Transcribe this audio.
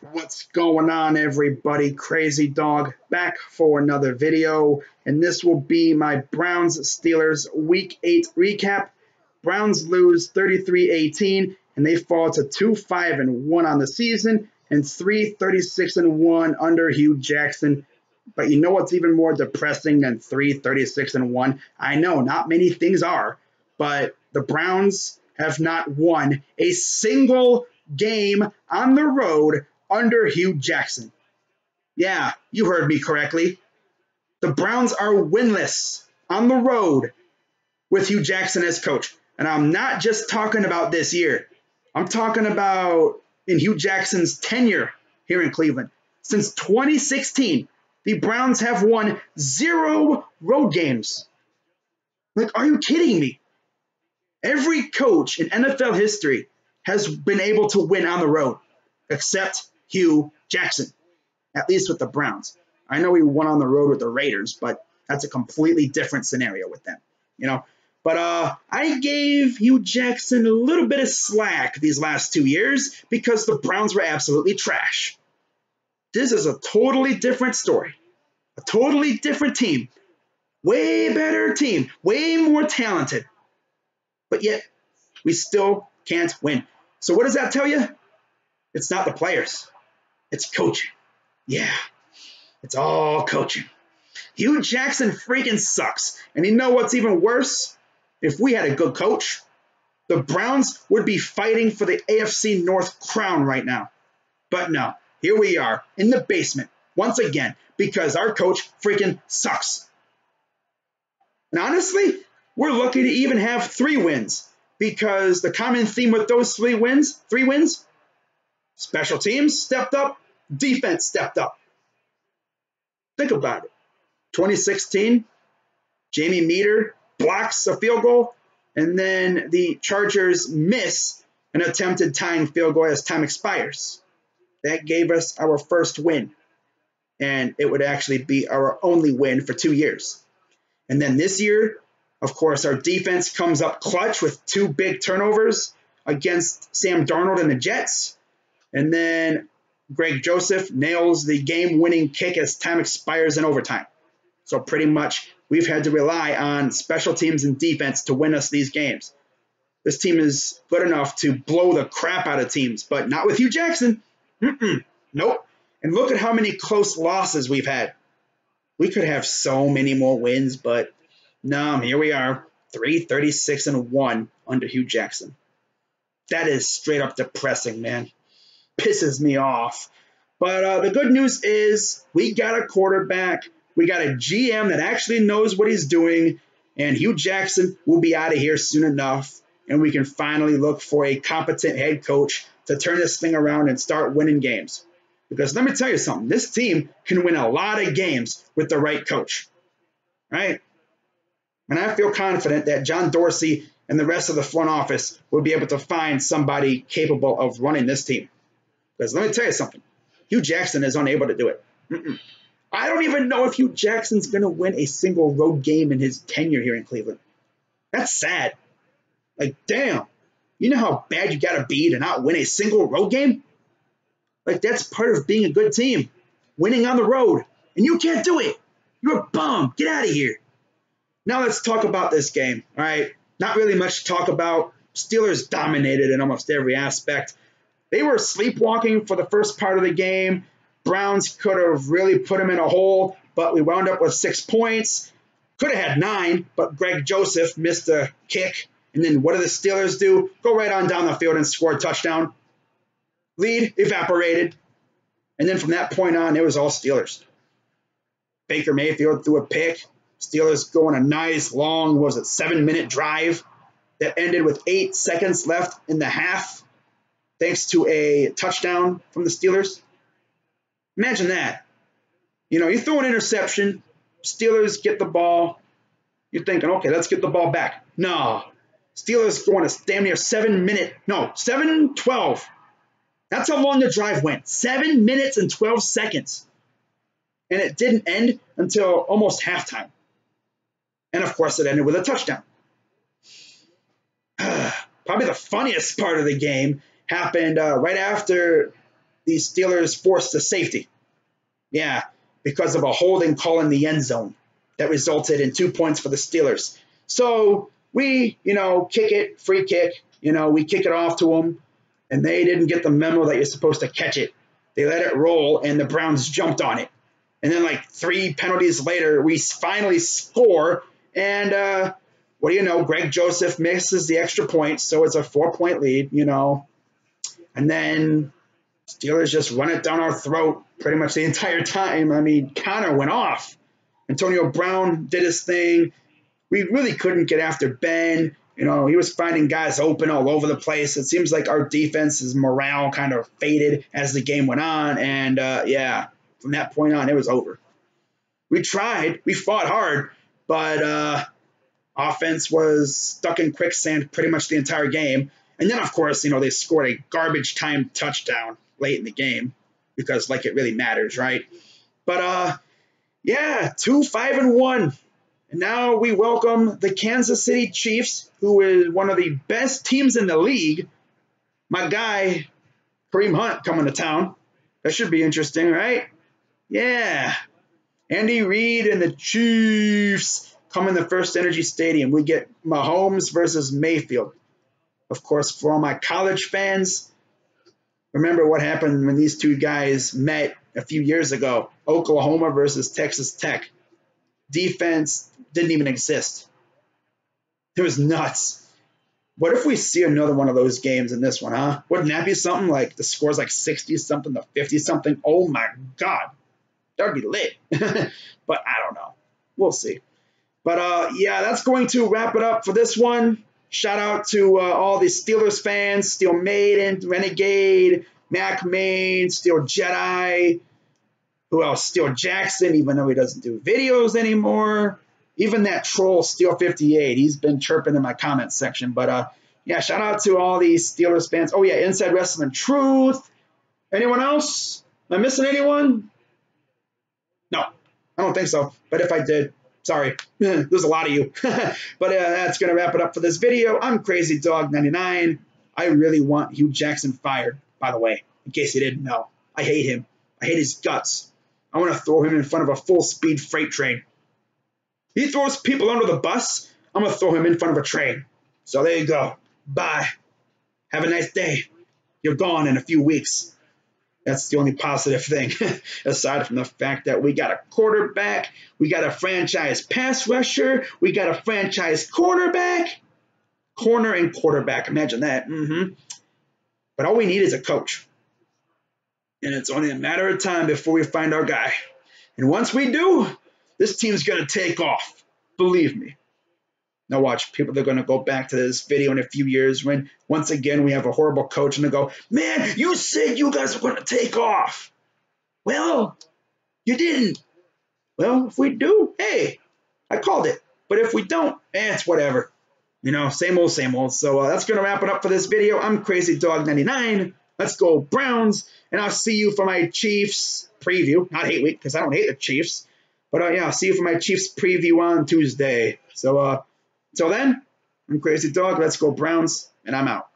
What's going on, everybody? Crazy Dog back for another video, and this will be my Browns Steelers Week 8 recap. Browns lose 33-18, and they fall to 2-5-1 on the season and 3-36-1 under Hue Jackson. But you know what's even more depressing than 3-36-1? I know not many things are, but the Browns have not won a single game on the road under Hue Jackson. Yeah, you heard me correctly. The Browns are winless on the road with Hue Jackson as coach. And I'm not just talking about this year. I'm talking about in Hue Jackson's tenure here in Cleveland. Since 2016, the Browns have won 0 road games. Like, are you kidding me? Every coach in NFL history has been able to win on the road, except Hue Jackson, at least with the Browns. I know he won on the road with the Raiders, but that's a completely different scenario with them, you know. But I gave Hue Jackson a little bit of slack these last 2 years because the Browns were absolutely trash. This is a totally different story, a totally different team, way better team, way more talented, but yet we still can't win. So what does that tell you? It's not the players. It's coaching. Yeah, it's all coaching. Hue Jackson freaking sucks. And you know what's even worse? If we had a good coach, the Browns would be fighting for the AFC North crown right now. But no, here we are in the basement once again because our coach freaking sucks. And honestly, we're lucky to even have 3 wins because the common theme with those 3 wins, special teams stepped up, defense stepped up. Think about it. 2016, Jamie Meter blocks a field goal, and then the Chargers miss an attempted tying field goal as time expires. That gave us our first win, and it would actually be our only win for 2 years. And then this year, of course, our defense comes up clutch with 2 big turnovers against Sam Darnold and the Jets. And then Greg Joseph nails the game-winning kick as time expires in overtime. So pretty much we've had to rely on special teams and defense to win us these games. This team is good enough to blow the crap out of teams, but not with Hue Jackson. Nope. And look at how many close losses we've had. We could have so many more wins, but no, here we are, 3-36-1 under Hue Jackson. That is straight up depressing, man. Pisses me off. But the good news is we got a quarterback. We got a GM that actually knows what he's doing. And Hue Jackson will be out of here soon enough. And we can finally look for a competent head coach to turn this thing around and start winning games. Because let me tell you something. This team can win a lot of games with the right coach. Right? And I feel confident that John Dorsey and the rest of the front office will be able to find somebody capable of running this team. Because let me tell you something. Hue Jackson is unable to do it. I don't even know if Hue Jackson's going to win a single road game in his tenure here in Cleveland. That's sad. Like, damn. You know how bad you got to be to not win a single road game? Like, that's part of being a good team. Winning on the road. And you can't do it. You're a bum. Get out of here. Now let's talk about this game. All right. Not really much to talk about. Steelers dominated in almost every aspect. They were sleepwalking for the first part of the game. Browns could have really put them in a hole, but we wound up with 6 points. Could have had 9, but Greg Joseph missed a kick. And then what do the Steelers do? Go right on down the field and score a touchdown. Lead evaporated. And then from that point on, it was all Steelers. Baker Mayfield threw a pick. Steelers go on a nice long, 7-minute drive that ended with 8 seconds left in the half. Thanks to a touchdown from the Steelers. Imagine that. You know, you throw an interception, Steelers get the ball. You're thinking, okay, let's get the ball back. No. Steelers go on a damn near 7-12. That's how long the drive went. 7 minutes and 12 seconds. And it didn't end until almost halftime. And, of course, it ended with a touchdown. Probably the funniest part of the game happened right after the Steelers forced a safety. Yeah, because of a holding call in the end zone that resulted in 2 points for the Steelers. So we, kick it, free kick, we kick it off to them, and they didn't get the memo that you're supposed to catch it. They let it roll, and the Browns jumped on it. And then like 3 penalties later, we finally score, and what do you know, Greg Joseph misses the extra point, so it's a 4-point lead, And then Steelers just run it down our throat pretty much the entire time. I mean, Connor went off. Antonio Brown did his thing. We really couldn't get after Ben. He was finding guys open all over the place. It seems like our defense's morale kind of faded as the game went on. And, from that point on, it was over. We tried. We fought hard. But offense was stuck in quicksand pretty much the entire game. And then, of course, they scored a garbage time touchdown late in the game because, it really matters, right? But, 2-5-1. And now we welcome the Kansas City Chiefs, who is one of the best teams in the league. My guy, Kareem Hunt, coming to town. That should be interesting, right? Yeah. Andy Reid and the Chiefs come in the First Energy Stadium. We get Mahomes versus Mayfield. Of course, for all my college fans, remember what happened when these two guys met a few years ago. Oklahoma versus Texas Tech. Defense didn't even exist. It was nuts. What if we see another one of those games in this one, huh? Wouldn't that be something? Like the score's like 60-something to 50-something. Oh my God. That would be lit. But I don't know. We'll see. But that's going to wrap it up for this one. Shout out to all the Steelers fans, Steel Maiden, Renegade, Mac Main, Steel Jedi. Who else? Steel Jackson, even though he doesn't do videos anymore. Even that troll, Steel 58, he's been chirping in my comments section. But, shout out to all these Steelers fans. Oh, yeah, Inside Wrestling Truth. Anyone else? Am I missing anyone? No, I don't think so. But if I did, sorry. There's a lot of you. But that's going to wrap it up for this video. I'm Crazy Dog 99. I really want Hugh Jackson fired, by the way, in case you didn't know. I hate him. I hate his guts. I want to throw him in front of a full-speed freight train. He throws people under the bus, I'm going to throw him in front of a train. So there you go. Bye. Have a nice day. You're gone in a few weeks. That's the only positive thing, aside from the fact that we got a quarterback, we got a franchise pass rusher, we got a franchise cornerback. Corner and quarterback, imagine that. But all we need is a coach. And it's only a matter of time before we find our guy. And once we do, this team's going to take off. Believe me. Now watch, people are going to go back to this video in a few years when, once again, we have a horrible coach and they go, man, you said you guys were going to take off. Well, you didn't. Well, if we do, hey, I called it. But if we don't, it's whatever. Same old, same old. So that's going to wrap it up for this video. I'm Crazy Dog 99. Let's go Browns. And I'll see you for my Chiefs preview. Not hate week, because I don't hate the Chiefs. But I'll see you for my Chiefs preview on Tuesday. So until then, I'm Crazy Dog. Let's go Browns. And I'm out.